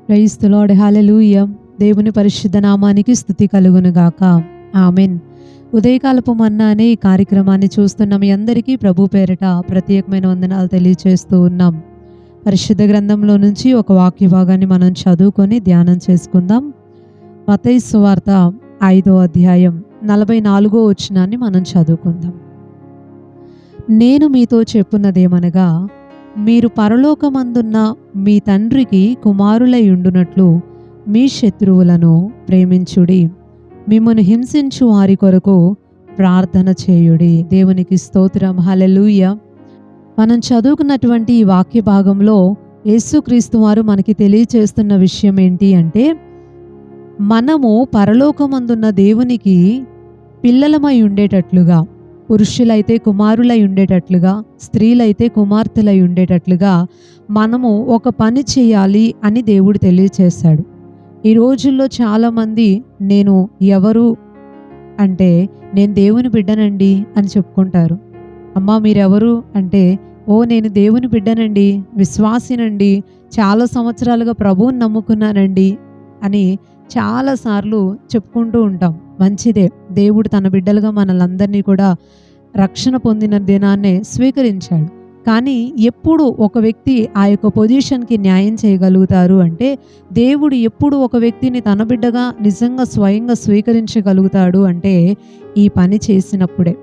Praise the lord, హల్లెలూయా. దేవుని పరిశుద్ధ నామానికి స్తుతి కలుగును గాక. ఆమేన్. ఉదయకాలపు మన్నా అనే ఈ కార్యక్రమాన్ని చూస్తున్న మీ అందరికీ ప్రభు పేరిట ప్రత్యేకమైన వందనాలు తెలియజేస్తూ ఉన్నాం. పరిశుద్ధ గ్రంథంలో నుంచి ఒక వాక్య భాగాన్ని మనం చదువుకొని ధ్యానం చేసుకుందాం. మత్తయి సువార్త 5వ అధ్యాయం 44వ వచనాన్ని మనం చదువుకుందాం. నేను మీతో చెప్పున్నదేమనగా, మీరు పరలోకమందున్న మీ తండ్రికి కుమారులై ఉండునట్లు మీ శత్రువులను ప్రేమించుడి, మిమ్మును హింసించు వారి కొరకు ప్రార్థన చేయుడి. దేవునికి స్తోత్రం, హల్లెలూయా. మనం చదువుకున్నటువంటి ఈ వాక్య భాగంలో యేసుక్రీస్తు వారు మనకి తెలియచేస్తున్న విషయం ఏంటి అంటే, మనము పరలోకమందున్న దేవునికి పిల్లలమై ఉండేటట్లుగా, పురుషులైతే కుమారులై ఉండేటట్లుగా, స్త్రీలైతే కుమార్తెలై ఉండేటట్లుగా మనము ఒక పని చేయాలి అని దేవుడు తెలియచేశాడు. ఈ రోజుల్లో చాలామంది నేను ఎవరు అంటే, నేను దేవుని బిడ్డనండి అని చెప్పుకుంటారు. అమ్మా మీరెవరు అంటే, ఓ నేను దేవుని బిడ్డనండి, విశ్వాసినండి, చాలా సంవత్సరాలుగా ప్రభువుని నమ్ముకున్నానండి అని చాలాసార్లు చెప్పుకుంటూ ఉంటాం. మంచిదే, దేవుడు తన బిడ్డలుగా మనలందరినీ కూడా రక్షణ పొందిన దినాన్నే స్వీకరించాడు. కానీ ఎప్పుడు ఒక వ్యక్తి ఆ యొక్క పొజిషన్కి న్యాయం చేయగలుగుతారు అంటే, దేవుడు ఎప్పుడు ఒక వ్యక్తిని తన బిడ్డగా నిజంగా స్వయంగా స్వీకరించగలుగుతాడు అంటే, ఈ పని చేసినప్పుడే.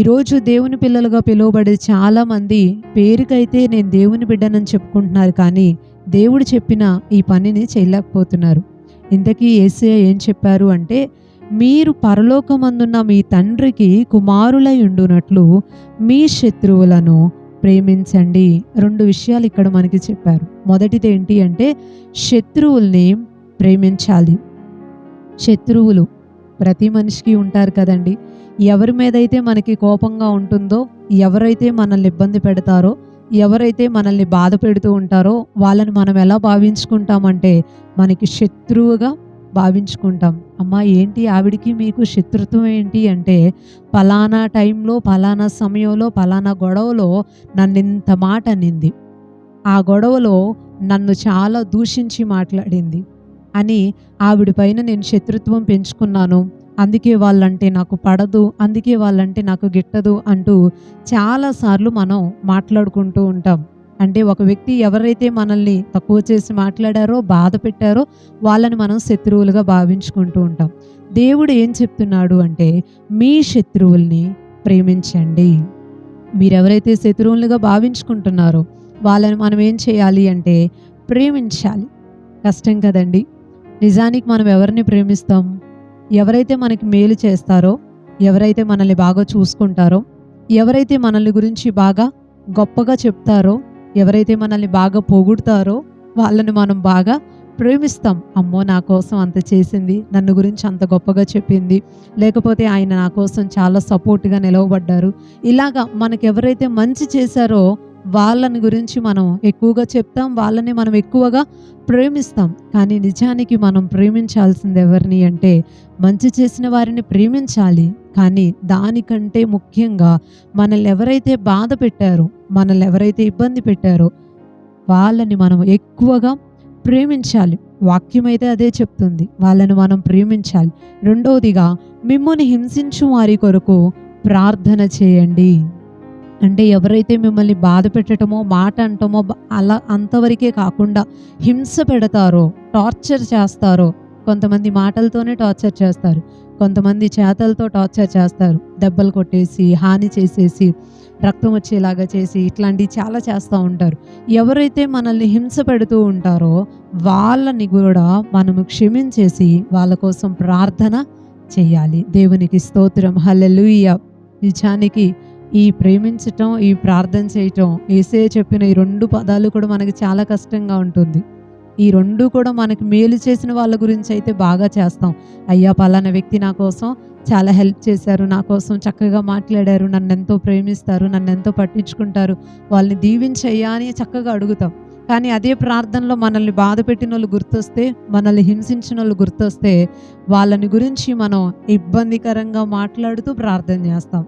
ఈరోజు దేవుని పిల్లలుగా పిలువబడే చాలామంది పేరుకైతే నేను దేవుని బిడ్డనని చెప్పుకుంటున్నారు, కానీ దేవుడు చెప్పిన ఈ పనిని చేయలేకపోతున్నారు. ఇంతకీ యేసయ్య ఏం చెప్పారు అంటే, మీరు పరలోకమందున్న మీ తండ్రికి కుమారులై ఉండునట్లు మీ శత్రువులను ప్రేమించండి. 2 విషయాలు ఇక్కడ మనకి చెప్పారు. మొదటిది ఏంటి అంటే, శత్రువుల్ని ప్రేమించాలి. శత్రువులు ప్రతి మనిషికి ఉంటారు కదండి. ఎవరి మీదైతే మనకి కోపంగా ఉంటుందో, ఎవరైతే మనల్ని ఇబ్బంది పెడతారో, ఎవరైతే మనల్ని బాధ పెడుతూ ఉంటారో వాళ్ళని మనం ఎలా భావించుకుంటామంటే, మనకి శత్రువుగా భావించుకుంటాం. అమ్మా ఏంటి ఆవిడికి మీకు శత్రుత్వం ఏంటి అంటే, పలానా టైంలో, పలానా సమయంలో, పలానా గొడవలో నన్ను ఇంత మాట అనింది, ఆ గొడవలో నన్ను చాలా దూషించి మాట్లాడింది అని ఆవిడ పైన నేను శత్రుత్వం పెంచుకున్నాను, అందుకే వాళ్ళంటే నాకు పడదు, అందుకే వాళ్ళంటే నాకు గిట్టదు అంటూ చాలాసార్లు మనం మాట్లాడుకుంటూ ఉంటాం. అంటే ఒక వ్యక్తి ఎవరైతే మనల్ని తక్కువ చేసి మాట్లాడారో, బాధ పెట్టారో వాళ్ళని మనం శత్రువులుగా భావించుకుంటూ ఉంటాం. దేవుడు ఏం చెప్తున్నాడు అంటే, మీ శత్రువుల్ని ప్రేమించండి. మీరెవరైతే శత్రువులుగా భావించుకుంటున్నారో వాళ్ళని మనం ఏం చేయాలి అంటే ప్రేమించాలి. కష్టం కదండి. నిజానికి మనం ఎవరిని ప్రేమిస్తాం? ఎవరైతే మనకి మేలు చేస్తారో, ఎవరైతే మనల్ని బాగా చూసుకుంటారో, ఎవరైతే మనల్ని గురించి బాగా గొప్పగా చెప్తారో, ఎవరైతే మనల్ని బాగా పొగుడుతారో వాళ్ళని మనం బాగా ప్రేమిస్తాం. అమ్మో నా కోసం అంత చేసింది, నన్ను గురించి అంత గొప్పగా చెప్పింది, లేకపోతే ఆయన నా కోసం చాలా సపోర్ట్గా నిలవబడ్డారు. ఇలాగా మనకు ఎవరైతే మంచి చేశారో వాళ్ళని గురించి మనం ఎక్కువగా చెప్తాం, వాళ్ళని మనం ఎక్కువగా ప్రేమిస్తాం. కానీ నిజానికి మనం ప్రేమించాల్సింది ఎవరిని అంటే, మంచి చేసిన వారిని ప్రేమించాలి. కానీ దానికంటే ముఖ్యంగా మనల్ని ఎవరైతే బాధ పెట్టారో, మనల్ని ఎవరైతే ఇబ్బంది పెట్టారో వాళ్ళని మనం ఎక్కువగా ప్రేమించాలి. వాక్యం అయితే అదే చెప్తుంది, వాళ్ళని మనం ప్రేమించాలి. రెండవదిగా, మిమ్ముని హింసించు వారి కొరకు ప్రార్థన చేయండి. అంటే ఎవరైతే మిమ్మల్ని బాధ పెట్టడమో, మాట అంటమో అలా అంతవరకే కాకుండా హింస పెడతారో, టార్చర్ చేస్తారో, కొంతమంది మాటలతోనే టార్చర్ చేస్తారు, కొంతమంది చేతలతో టార్చర్ చేస్తారు, దెబ్బలు కొట్టేసి, హాని చేసేసి, రక్తం వచ్చేలాగా చేసి, ఇట్లాంటివి చాలా చేస్తూ ఉంటారు. ఎవరైతే మనల్ని హింస పెడుతూ ఉంటారో వాళ్ళని కూడా మనము క్షమించేసి వాళ్ళ కోసం ప్రార్థన చేయాలి. దేవునికి స్తోత్రం, హల్లెలూయా. నిజానికి ఈ ప్రేమించటం, ఈ ప్రార్థన చేయటం, యేసయ్య చెప్పిన ఈ 2 పదాలు కూడా మనకి చాలా కష్టంగా ఉంటుంది. ఈ 2 కూడా మనకి మేలు చేసిన వాళ్ళ గురించి అయితే బాగా చేస్తాం. అయ్యా పలానా వ్యక్తి నా కోసం చాలా హెల్ప్ చేశారు, నా కోసం చక్కగా మాట్లాడారు, నన్నెంతో ప్రేమిస్తారు, నన్నెంతో పట్టించుకుంటారు, వాళ్ళని దీవించయ్యా అని చక్కగా అడుగుతాం. కానీ అదే ప్రార్థనలో మనల్ని బాధ పెట్టిన వాళ్ళు గుర్తొస్తే, మనల్ని హింసించిన వాళ్ళు గుర్తొస్తే వాళ్ళని గురించి మనం ఇబ్బందికరంగా మాట్లాడుతూ ప్రార్థన చేస్తాం.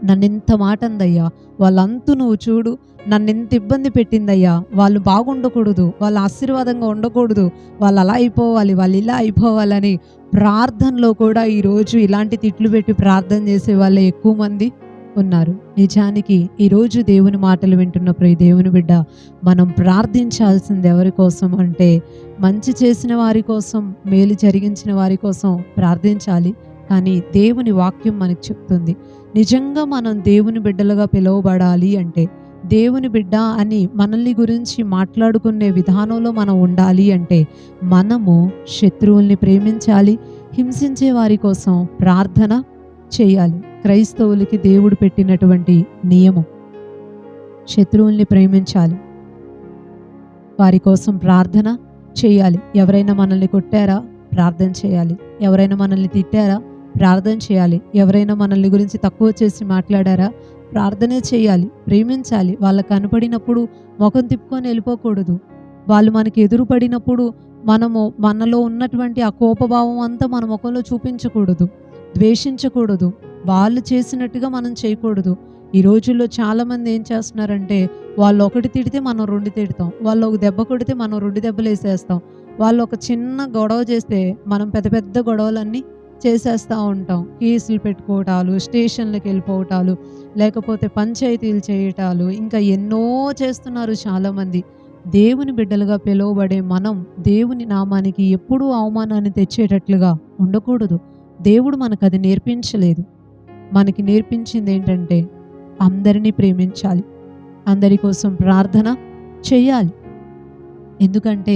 నన్నెంత మాట అందయ్యా, వాళ్ళంతు నువ్వు చూడు, నన్నెంత ఇబ్బంది పెట్టిందయ్యా, వాళ్ళు బాగుండకూడదు, వాళ్ళు ఆశీర్వాదంగా ఉండకూడదు, వాళ్ళు అలా అయిపోవాలి, వాళ్ళు ఇలా అయిపోవాలని ప్రార్థనలో కూడా ఈరోజు ఇలాంటి తిట్లు పెట్టి ప్రార్థన చేసే వాళ్ళే ఎక్కువ మంది ఉన్నారు. నిజానికి ఈరోజు దేవుని మాటలు వింటున్న ప్రియ దేవుని బిడ్డ, మనం ప్రార్థించాల్సింది ఎవరి కోసం అంటే, మంచి చేసిన వారి కోసం, మేలు జరిగించిన వారి కోసం ప్రార్థించాలి. కానీ దేవుని వాక్యం మనకు చెప్తుంది, నిజంగా మనం దేవుని బిడ్డలుగా పిలువబడాలి అంటే, దేవుని బిడ్డ అని మనల్ని గురించి మాట్లాడుకునే విధానంలో మనం ఉండాలి అంటే, మనము శత్రువుల్ని ప్రేమించాలి, హింసించే వారి కోసం ప్రార్థన చేయాలి. క్రైస్తవులకి దేవుడు పెట్టినటువంటి నియమం, శత్రువుల్ని ప్రేమించాలి, వారి కోసం ప్రార్థన చేయాలి. ఎవరైనా మనల్ని కొట్టారా, ప్రార్థన చేయాలి. ఎవరైనా మనల్ని తిట్టారా, ప్రార్థన చేయాలి. ఎవరైనా మనల్ని గురించి తక్కువ చేసి మాట్లాడారా, ప్రార్థనే చేయాలి. ప్రేమించాలి. వాళ్ళకు కనపడినప్పుడు ముఖం తిప్పుకొని వెళ్ళిపోకూడదు. వాళ్ళు మనకి ఎదురుపడినప్పుడు మనము మనలో ఉన్నటువంటి ఆ కోపభావం అంతా మన ముఖంలో చూపించకూడదు, ద్వేషించకూడదు. వాళ్ళు చేసినట్టుగా మనం చేయకూడదు. ఈ రోజుల్లో చాలామంది ఏం చేస్తున్నారంటే, వాళ్ళు ఒకటి తిడితే మనం 2 తిడతాం, వాళ్ళు ఒక దెబ్బ కొడితే మనం 2 దెబ్బలు వేసేస్తాం, వాళ్ళు ఒక చిన్న గొడవ చేస్తే మనం పెద్ద పెద్ద గొడవలన్నీ చేసేస్తూ ఉంటాం. కేసులు పెట్టుకోవటాలు, స్టేషన్లకు వెళ్ళిపోవటాలు, లేకపోతే పంచాయతీలు చేయటాలు, ఇంకా ఎన్నో చేస్తున్నారు చాలామంది. దేవుని బిడ్డలుగా పిలువబడే మనం దేవుని నామానికి ఎప్పుడూ అవమానాన్ని తెచ్చేటట్లుగా ఉండకూడదు. దేవుడు మనకు అది నేర్పించలేదు. మనకి నేర్పించింది ఏంటంటే, అందరినీ ప్రేమించాలి, అందరి కోసం ప్రార్థన చేయాలి. ఎందుకంటే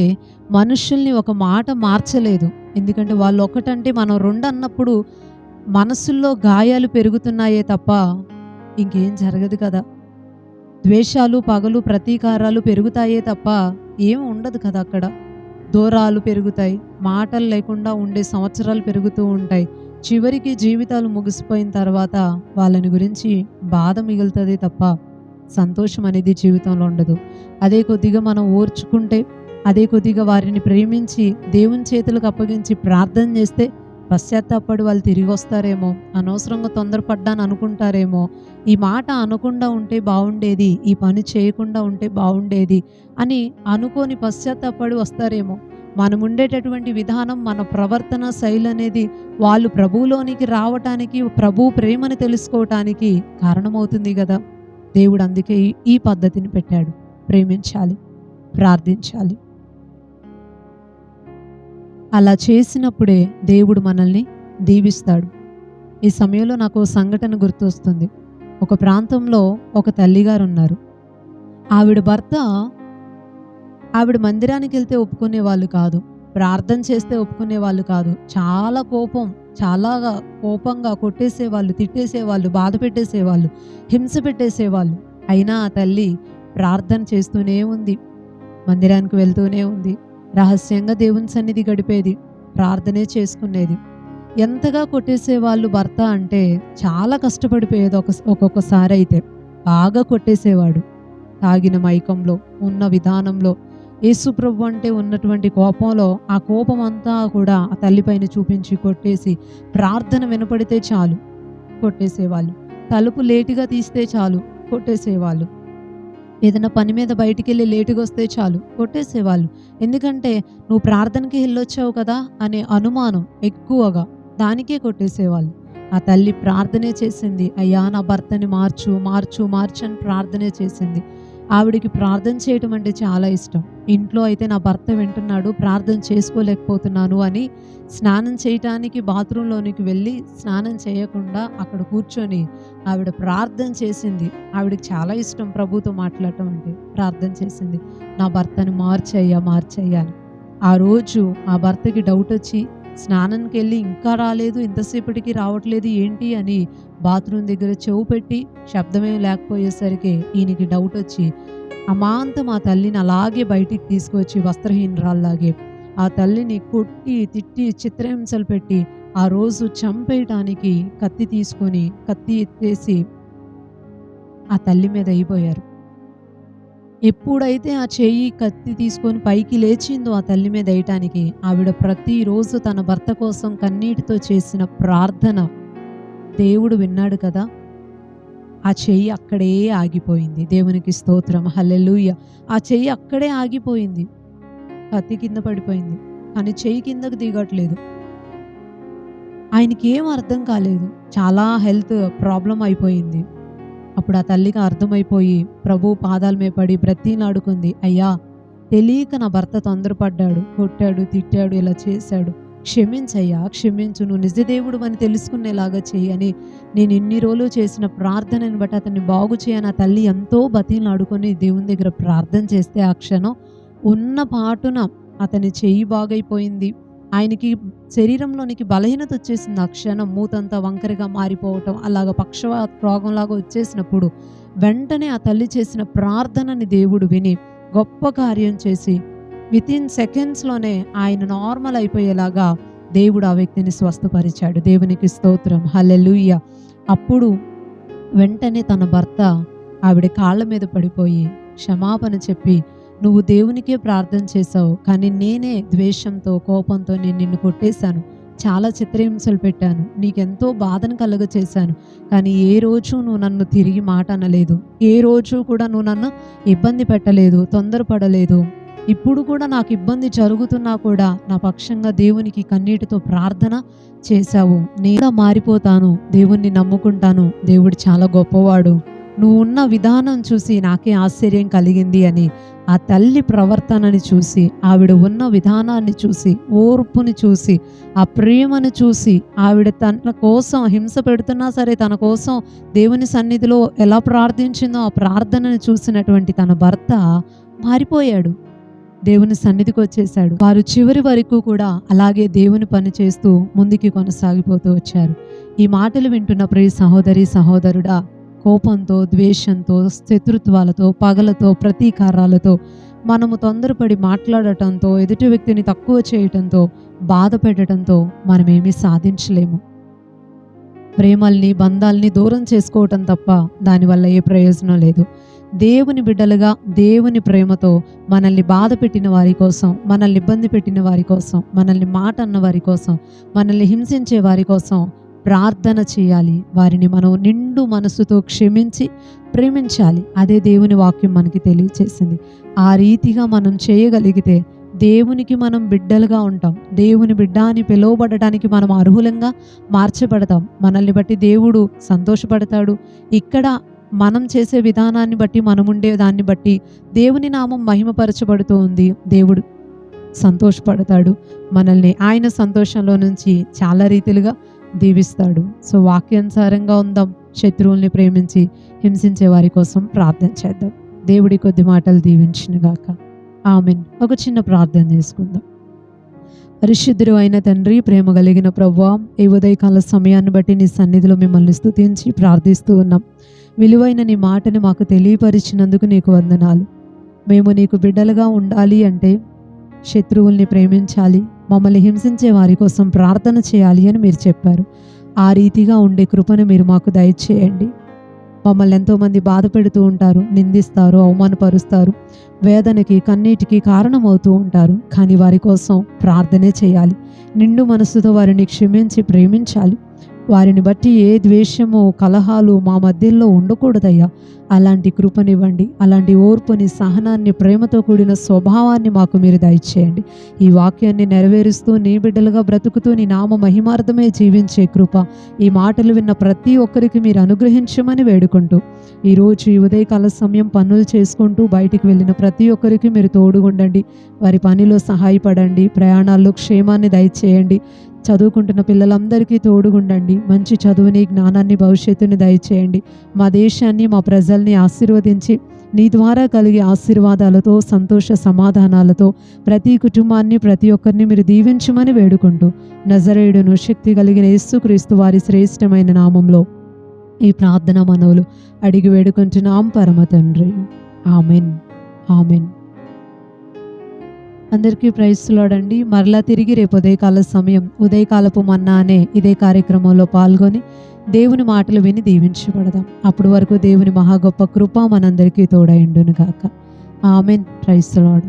మనుషుల్ని ఒక మాట మార్చలేదు. ఎందుకంటే వాళ్ళు ఒకటంటే మనం 2 అన్నప్పుడు మనసుల్లో గాయాలు పెరుగుతున్నాయే తప్ప ఇంకేం జరగదు కదా. ద్వేషాలు, పగలు, ప్రతీకారాలు పెరుగుతాయే తప్ప ఏం ఉండదు కదా అక్కడ. దూరాలు పెరుగుతాయి, మాటలు లేకుండా ఉండే సంవత్సరాలు పెరుగుతూ ఉంటాయి. చివరికి జీవితాలు ముగిసిపోయిన తర్వాత వాళ్ళని గురించి బాధ మిగులుతుంది తప్ప సంతోషం అనేది జీవితంలో ఉండదు. అదే కొద్దిగా మనం ఓర్చుకుంటే, అదే కొద్దిగా వారిని ప్రేమించి దేవుని చేతులకు అప్పగించి ప్రార్థన చేస్తే పశ్చాత్తాపడి వాళ్ళు తిరిగి వస్తారేమో, అనవసరంగా తొందరపడ్డాను అనుకుంటారేమో, ఈ మాట అనకుండా ఉంటే బాగుండేది, ఈ పని చేయకుండా ఉంటే బాగుండేది అని అనుకొని పశ్చాత్తాపడి వస్తారేమో. మనం ఉండేటటువంటి విధానం, మన ప్రవర్తన శైలి అనేది వాళ్ళు ప్రభువులోనికి రావటానికి, ప్రభు ప్రేమను తెలుసుకోవటానికి కారణమవుతుంది కదా. దేవుడు అందుకే ఈ పద్ధతిని పెట్టాడు. ప్రేమించాలి, ప్రార్థించాలి. అలా చేసినప్పుడే దేవుడు మనల్ని దీవిస్తాడు. ఈ సమయంలో నాకు ఓ సంఘటన గుర్తొస్తుంది. ఒక ప్రాంతంలో ఒక తల్లిగారు ఉన్నారు. ఆవిడ మందిరానికి వెళ్తే ఒప్పుకునే వాళ్ళు కాదు, ప్రార్థన చేస్తే ఒప్పుకునే వాళ్ళు కాదు. చాలా కోపంగా కొట్టేసేవాళ్ళు, తిట్టేసేవాళ్ళు, బాధ పెట్టేసేవాళ్ళు, హింస పెట్టేసేవాళ్ళు. అయినా ఆ తల్లి ప్రార్థన చేస్తూనే ఉంది, మందిరానికి వెళ్తూనే ఉంది, రహస్యంగా దేవుని సన్నిధి గడిపేది, ప్రార్థనే చేసుకునేది. ఎంతగా కొట్టేసేవాళ్ళు భర్త అంటే చాలా కష్టపడిపోయేది. ఒక్కొక్కసారి అయితే బాగా కొట్టేసేవాడు. తాగిన మైకంలో, ఉన్న విధానంలో, యేసుప్రభు అంటే ఉన్నటువంటి కోపంలో ఆ కోపం అంతా కూడా ఆ తల్లిపైన చూపించి కొట్టేసి, ప్రార్థన వినపడితే చాలు కొట్టేసేవాళ్ళు, తలుపు లేటుగా తీస్తే చాలు కొట్టేసేవాళ్ళు, ఏదైనా పని మీద బయటికి వెళ్ళి లేటుగా వస్తే చాలు కొట్టేసేవాళ్ళు. ఎందుకంటే నువ్వు ప్రార్థనకి వెళ్ళొచ్చావు కదా అనే అనుమానం ఎక్కువగా, దానికే కొట్టేసేవాళ్ళు. ఆ తల్లి ప్రార్థనే చేసింది, అయ్యా నా భర్తని మార్చు మార్చు మార్చు అని ప్రార్థనే చేసింది. ఆవిడికి ప్రార్థన చేయటం అంటే చాలా ఇష్టం. ఇంట్లో అయితే నా భర్త వింటున్నాడు, ప్రార్థన చేసుకోలేకపోతున్నాను అని స్నానం చేయటానికి బాత్రూంలోనికి వెళ్ళి స్నానం చేయకుండా అక్కడ కూర్చొని ఆవిడ ప్రార్థన చేసింది. ఆవిడకి చాలా ఇష్టం ప్రభుతో మాట్లాడటం అంటే. ప్రార్థన చేసింది, నా భర్తని మార్చయ్యా మార్చయ్యా అని. ఆ రోజు ఆ భర్తకి డౌట్ వచ్చి స్నానానికి వెళ్ళి ఇంకా రాలేదు, ఇంతసేపటికి రావట్లేదు ఏంటి అని బాత్రూమ్ దగ్గర చెవు పెట్టి శబ్దమేం లేకపోయేసరికి ఈయనకి డౌట్ వచ్చి అమాంతం ఆ తల్లిని అలాగే బయటికి తీసుకొచ్చి వస్త్రహీనరాల్లాగే ఆ తల్లిని కొట్టి తిట్టి చిత్రహింసలు పెట్టి ఆ రోజు చంపేయటానికి కత్తి ఎత్తేసి ఆ తల్లి మీద అయిపోయారు. ఎప్పుడైతే ఆ చెయ్యి కత్తి తీసుకొని పైకి లేచిందో ఆ తల్లి మీద వేయటానికి, ఆవిడ ప్రతిరోజు తన భర్త కోసం కన్నీటితో చేసిన ప్రార్థన దేవుడు విన్నాడు కదా. ఆ చెయ్యి అక్కడే ఆగిపోయింది. దేవునికి స్తోత్రం, హల్లెలూయ. ఆ చెయ్యి అక్కడే ఆగిపోయింది. కత్తి కింద పడిపోయింది, కానీ చెయ్యి కిందకు దిగట్లేదు. ఆయనకి ఏం అర్థం కాలేదు. చాలా హెల్త్ ప్రాబ్లమ్ అయిపోయింది. అప్పుడు ఆ తల్లికి అర్థమైపోయి ప్రభువు పాదాల మీద పడి బ్రతిమలాడుకుంది. అయ్యా, తెలియక నా భర్త తొందరపడ్డాడు, కొట్టాడు, తిట్టాడు, ఇలా చేశాడు. క్షమించయ్యా, క్షమించు. నువ్వు నిజదేవుడు అని తెలుసుకునేలాగా చెయ్యి అని నేను ఇన్ని రోజులు చేసిన ప్రార్థనని బట్టి అతన్ని బాగు చేయని ఆ తల్లి ఎంతో బతిమలాడుకొని దేవుని దగ్గర ప్రార్థన చేస్తే ఆ క్షణం ఉన్న పాటున అతని చెయ్యి బాగైపోయింది. ఆయనకి శరీరంలోనికి బలహీనత వచ్చేసింది. ఆ క్షణం మూతంతా వంకరగా మారిపోవటం, అలాగ పక్షవాత రోగంలాగా వచ్చేసినప్పుడు వెంటనే ఆ తల్లి చేసిన ప్రార్థనని దేవుడు విని గొప్ప కార్యం చేసి వితిన్ సెకండ్స్లోనే ఆయన నార్మల్ అయిపోయేలాగా దేవుడు ఆ వ్యక్తిని స్వస్థపరిచాడు. దేవునికి స్తోత్రం, హల్లెలూయ. అప్పుడు వెంటనే తన భర్త ఆవిడ కాళ్ళ మీద పడిపోయి క్షమాపణ చెప్పి, నువ్వు దేవునికే ప్రార్థన చేశావు, కానీ నేనే ద్వేషంతో, కోపంతో నేను నిన్ను కొట్టేశాను, చాలా చిత్రహింసలు పెట్టాను, నీకెంతో బాధను కలుగ చేశాను, కానీ ఏ రోజు నువ్వు నన్ను తిరిగి మాట అనలేదు, ఏ రోజు కూడా నువ్వు నన్ను ఇబ్బంది పెట్టలేదు, తొందరపడలేదు. ఇప్పుడు కూడా నాకు ఇబ్బంది జరుగుతున్నా కూడా నా పక్షంగా దేవునికి కన్నీటితో ప్రార్థన చేశావు. నేను మారిపోతాను, దేవుణ్ణి నమ్ముకుంటాను, దేవుడు చాలా గొప్పవాడు, నువ్వు ఉన్న విధానం చూసి నాకే ఆశ్చర్యం కలిగింది అని ఆ తల్లి ప్రవర్తనని చూసి, ఆవిడ ఉన్న విధానాన్ని చూసి, ఓర్పుని చూసి, ఆ ప్రేమను చూసి, ఆవిడ తన కోసం హింస పెడుతున్నా సరే తన కోసం దేవుని సన్నిధిలో ఎలా ప్రార్థించిందో ఆ ప్రార్థనను చూసినటువంటి తన భర్త మారిపోయాడు, దేవుని సన్నిధికి వచ్చేశాడు. వారు చివరి వరకు కూడా అలాగే దేవుని పని చేస్తూ ముందుకి కొనసాగిపోతూ వచ్చారు. ఈ మాటలు వింటున్న ప్రియ సహోదరి సహోదరుడా, కోపంతో, ద్వేషంతో, శత్రుత్వాలతో, పగలతో, ప్రతీకారాలతో మనము తొందరపడి మాట్లాడటంతో, ఎదుటి వ్యక్తిని తక్కువ చేయటంతో, బాధ పెట్టడంతో మనమేమీ సాధించలేము. ప్రేమల్ని, బంధాల్ని దూరం చేసుకోవటం తప్ప దానివల్ల ఏ ప్రయోజనం లేదు. దేవుని బిడ్డలుగా దేవుని ప్రేమతో మనల్ని బాధ పెట్టిన వారి కోసం, మనల్ని ఇబ్బంది పెట్టిన వారి కోసం, మనల్ని మాట అన్న వారి కోసం, మనల్ని హింసించే వారి కోసం ప్రార్థన చేయాలి. వారిని మనం నిండు మనసుతో క్షమించి ప్రేమించాలి. అదే దేవుని వాక్యం మనకి తెలియచేసింది. ఆ రీతిగా మనం చేయగలిగితే దేవునికి మనం బిడ్డలుగా ఉంటాం. దేవుని బిడ్డ అని పిలువబడటానికి మనం అర్హులంగా మార్చబడతాం. మనల్ని బట్టి దేవుడు సంతోషపడతాడు. ఇక్కడ మనం చేసే విధానాన్ని బట్టి, మనముండే దాన్ని బట్టి దేవుని నామం మహిమపరచబడుతూ ఉంది. దేవుడు సంతోషపడతాడు. మనల్ని ఆయన సంతోషంలో నుంచి చాలా రీతిలుగా దీవిస్తాడు. సో వాక్యానుసారంగా ఉందాం. శత్రువుల్ని ప్రేమించి హింసించే వారి కోసం ప్రార్థన చేద్దాం. దేవుడి కొద్ది మాటలు దీవించునుగాక. ఆమెన్. ఒక చిన్న ప్రార్థన చేసుకుందాం. పరిశుద్ధుడు అయిన తండ్రి, ప్రేమ కలిగిన ప్రభువా, ఈ ఉదయకాల సమయాన్ని బట్టి నీ సన్నిధిలో మిమ్మల్ని స్తుతించి ప్రార్థిస్తూ ఉన్నాం. విలువైన నీ మాటని మాకు తెలియపరిచినందుకు నీకు వందనాలు. మేము నీకు బిడ్డలుగా ఉండాలి అంటే శత్రువుల్ని ప్రేమించాలి, మమ్మల్ని హింసించే వారి కోసం ప్రార్థన చేయాలి అని మీరు చెప్పారు. ఆ రీతిగా ఉండే కృపను మీరు మాకు దయచేయండి. మమ్మల్ని ఎంతోమంది బాధ పెడుతూ ఉంటారు, నిందిస్తారు, అవమానపరుస్తారు, వేదనకి, కన్నీటికి కారణమవుతూ ఉంటారు. కానీ వారి కోసం ప్రార్థనే చేయాలి. నిండు మనసుతో వారిని క్షమించి ప్రేమించాలి. వారిని బట్టి ఏ ద్వేషము, కలహాలు మా మధ్యలో ఉండకూడదయ్యా. అలాంటి కృపనివ్వండి. అలాంటి ఓర్పుని, సహనాన్ని, ప్రేమతో కూడిన స్వభావాన్ని మాకు మీరు దయచేయండి. ఈ వాక్యాన్ని నెరవేరుస్తూ నీ బిడ్డలుగా బ్రతుకుతూ నీ నామ మహిమార్థమే జీవించే కృప ఈ మాటలు విన్న ప్రతి ఒక్కరికి మీరు అనుగ్రహించమని వేడుకుంటూ, ఈరోజు ఈ ఉదయకాల సమయం పనులు చేసుకుంటూ బయటికి వెళ్ళిన ప్రతి ఒక్కరికి మీరు తోడుగుండండి. వారి పనిలో సహాయపడండి. ప్రయాణాల్లో క్షేమాన్ని దయచేయండి. చదువుకుంటున్న పిల్లలందరికీ తోడుగుండండి. మంచి చదువుని, జ్ఞానాన్ని, భవిష్యత్తుని దయచేయండి. మా దేశాన్ని, మా ప్రజల్ని ఆశీర్వదించి నీ ద్వారా కలిగే ఆశీర్వాదాలతో, సంతోష సమాధానాలతో ప్రతి కుటుంబాన్ని, ప్రతి ఒక్కరిని మీరు దీవించమని వేడుకుంటూ, నజరేయుడును శక్తి కలిగిన యేసుక్రీస్తు వారి శ్రేష్టమైన నామంలో ఈ ప్రార్థన మనవులు అడిగి వేడుకుంటున్నాం పరమ తండ్రి. ఆమెన్. ఆమెన్. అందరికీ ప్రైజ్ లార్డ్. మరలా తిరిగి రేపు ఉదయకాల సమయం ఉదయకాలపు మన్నా అనే ఇదే కార్యక్రమంలో పాల్గొని దేవుని మాటలు విని దీవించబడదాం. అప్పటి వరకు దేవుని మహా గొప్ప కృప మనందరికీ తోడైండును గాక. ఆమెన్. Praise lord.